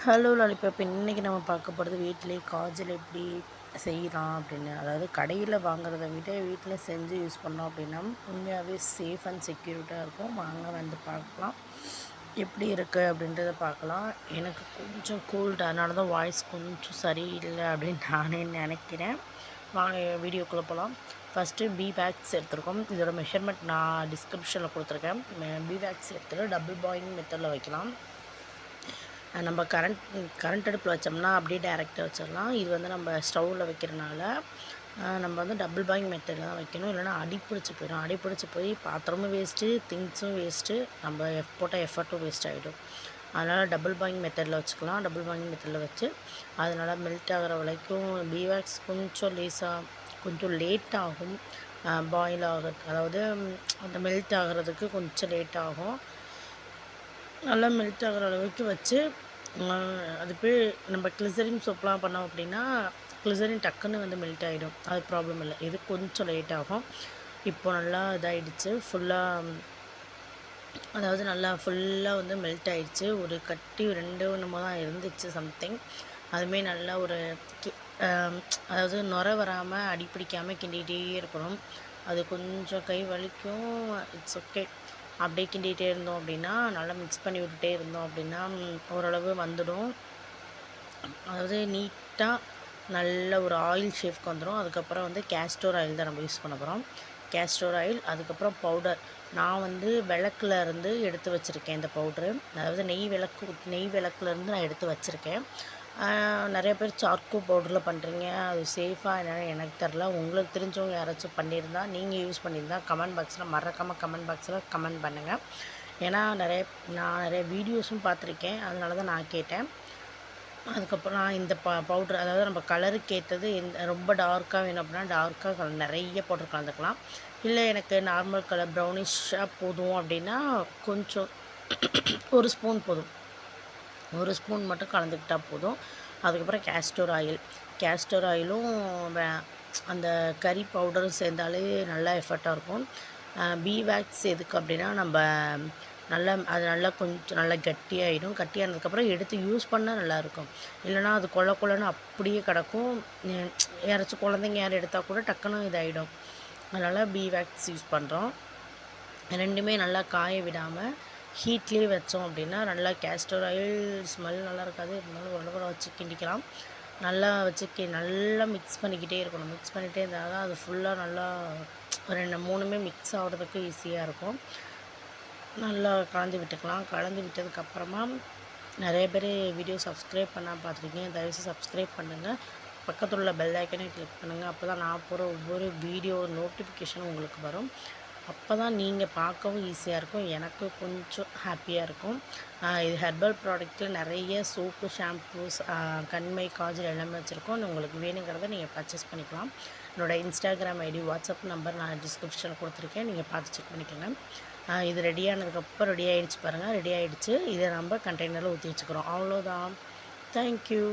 Hello lollipop. இன்றைக்கி நம்ம பார்க்க போகிறது வீட்டிலே காஜல் எப்படி செய்யலாம் அப்படின்னு. அதாவது கடையில் வாங்குறத விட வீட்டில் செஞ்சு யூஸ் பண்ணோம் அப்படின்னா உண்மையாகவே சேஃப் அண்ட் செக்யூரிட்டாக இருக்கும். வாங்க வந்து பார்க்கலாம் எப்படி இருக்குது அப்படின்றத பார்க்கலாம். எனக்கு கொஞ்சம் கோல்டு, அதனால தான் வாய்ஸ் கொஞ்சம் சரியில்லை அப்படின்னு நானே நினைக்கிறேன். வாங்க வீடியோக்குள்ளே போகலாம். ஃபஸ்ட்டு பி வேக்ஸ் எடுத்துருக்கோம். இதோட மெஷர்மெண்ட் நான் டிஸ்கிரிப்ஷனில் கொடுத்துருக்கேன். பி வேக்ஸ் எடுத்துகிட்டு டபுள் பாயிலிங் மெத்தடில் வைக்கலாம். நம்ம கரண்ட் அடுப்பில் வச்சோம்னா அப்படியே டேரெக்டாக வச்சிடலாம். இது வந்து நம்ம ஸ்டவ்வில் வைக்கிறனால நம்ம வந்து டபுள் பாயிங் மெத்தடில் தான் வைக்கணும். இல்லைனா அடிப்பிடிச்சி போயிடும். அடிப்பிடிச்சி போய் பாத்திரமும் வேஸ்ட்டு, திங்ஸும் வேஸ்ட்டு, நம்ம போட்ட எஃபர்ட்டும் வேஸ்ட் ஆகிடும். அதனால் டபுள் பாயிங் மெத்தடில் வச்சுக்கலாம். டபுள் பாயிங் மெத்தடில் வச்சு அதனால் மெல்ட் ஆகிற வரைக்கும் பீவேக்ஸ் கொஞ்சம் லேசாக கொஞ்சம் லேட் ஆகும் பாயில் ஆகிறது. அதாவது அந்த மெல்ட் ஆகிறதுக்கு கொஞ்சம் லேட் ஆகும். நல்லா மெல்ட் ஆகிற அளவுக்கு வச்சு அது போய் நம்ம கிளிசரின் சோப்லாம் பண்ணோம் அப்படின்னா கிளிசரின் டக்குன்னு வந்து மெல்ட் ஆகிடும். அது ப்ராப்ளம் இல்லை. இது கொஞ்சம் லேட் ஆகும். இப்போ நல்லா இதாகிடுச்சு ஃபுல்லாக. அதாவது நல்லா ஃபுல்லாக வந்து மெல்ட் ஆகிடுச்சு. ஒரு கட்டி 2 என்னமோ தான் இருந்துச்சு சம்திங். அதுமாரி நல்லா ஒரு அதாவது நுர வராமல் அடிப்பிடிக்காமல் கிண்டிகிட்டே இருக்கணும். அது கொஞ்சம் கை வலிக்கும். It's okay. அப்படியே கிண்டிகிட்டே இருந்தோம் அப்படின்னா நல்லா மிக்ஸ் பண்ணி விட்டுட்டே இருந்தோம் அப்படின்னா ஓரளவு வந்துடும். அதாவது நீட்டாக நல்ல ஒரு ஆயில் ஷேப்க்கு வந்துடும். அதுக்கப்புறம் வந்து கேஸ்டர் ஆயில் தான் நம்ம யூஸ் பண்ண போகிறோம். கேஸ்டர் ஆயில், அதுக்கப்புறம் பவுடர். நான் வந்து விளக்குல இருந்து எடுத்து வச்சுருக்கேன் இந்த பவுட்ரு. அதாவது நெய் விளக்குலேருந்து நான் எடுத்து வச்சுருக்கேன். நிறைய பேர் சார்கோ பவுடரில் பண்ணுறீங்க. அது சேஃபாக என்னென்னு எனக்கு தெரில. உங்களுக்கு தெரிஞ்சவங்க யாராச்சும் பண்ணியிருந்தா, நீங்கள் யூஸ் பண்ணியிருந்தா கமெண்ட் பாக்ஸில் மறக்காமல் கமெண்ட் பாக்ஸில் கமெண்ட் பண்ணுங்கள். ஏன்னா நான் நிறைய வீடியோஸும் பார்த்துருக்கேன். அதனால தான் நான் கேட்டேன். அதுக்கப்புறம் நான் இந்த பவுட்ரு, அதாவது நம்ம கலருக்கு ஏற்றது ரொம்ப டார்க்காக வேணும் அப்படின்னா டார்க்காக நிறைய பவுட்ரு கலந்துக்கலாம். இல்லை எனக்கு நார்மல் கலர் ப்ரௌனிஷாக போதும் அப்படின்னா கொஞ்சம் ஒரு ஸ்பூன் போதும். ஒரு ஸ்பூன் மட்டும் கலந்துக்கிட்டால் போதும். அதுக்கப்புறம் கேஸ்டர் ஆயிலும் அந்த கறி பவுடரும் சேர்ந்தாலே நல்லா எஃபெக்டாக இருக்கும். பீ வேக்ஸ் எதுக்கு அப்படின்னா நம்ம நல்லா கொஞ்சம் நல்லா கட்டியாகிடும். கட்டியானதுக்கப்புறம் எடுத்து யூஸ் பண்ணால் நல்லாயிருக்கும். இல்லைனா அது கொள்ளன்னு அப்படியே கிடக்கும். யாராச்சும் குழந்தைங்க எடுத்தால் கூட டக்குன்னு இதாகிடும். அதனால் பீ வேக்ஸ் யூஸ் பண்ணுறோம். ரெண்டுமே நல்லா காய விடாமல் ஹீட்லேயே வச்சோம் அப்படின்னா நல்லா கேஸ்டர் ஆயில் ஸ்மெல் நல்லா இருக்காது. இருந்தாலும் ஓரளவு வச்சு கிண்டிக்கலாம். நல்லா வச்சு நல்லா மிக்ஸ் பண்ணிக்கிட்டே இருக்கணும். மிக்ஸ் பண்ணிகிட்டே இருந்தால் தான் அது ஃபுல்லாக நல்லா 3மே மிக்ஸ் ஆகிறதுக்கு ஈஸியாக இருக்கும். நல்லா கலந்து விட்டுக்கலாம். கலந்து விட்டதுக்கப்புறமா நிறைய பேர் வீடியோ சப்ஸ்கிரைப் பண்ணால் பார்த்துருக்கீங்க. தயவுசெய்து சப்ஸ்கிரைப் பண்ணுங்கள். பக்கத்தில் உள்ள பெல் ஐக்கனே கிளிக் பண்ணுங்கள். அப்போ தான் நான் போகிற ஒவ்வொரு வீடியோ நோட்டிஃபிகேஷனும் உங்களுக்கு வரும். அப்போ தான் நீங்கள் பார்க்கவும் ஈஸியாக இருக்கும். எனக்கு கொஞ்சம் ஹாப்பியாக இருக்கும். இது ஹெர்பல் ப்ராடக்ட்டில் நிறைய சோப்பு, ஷாம்பூஸ், கண்மை, காஜல் எல்லாமே வச்சுருக்கோம். உங்களுக்கு வேணுங்கிறத நீங்கள் பர்ச்சேஸ் பண்ணிக்கலாம். என்னோடய இன்ஸ்டாகிராம் ஐடி, வாட்ஸ்அப் நம்பர் நான் டிஸ்கிரிப்ஷனில் கொடுத்துருக்கேன். நீங்கள் பார்த்து செக் பண்ணிக்கோங்க. இது ரெடி ரெடி ஆகிடுச்சு பாருங்கள். ரெடி ஆகிடுச்சு. இதை நம்ம கண்டெய்னரில் ஊற்றி வச்சுக்கிறோம். அவ்வளோதான். தேங்க்யூ.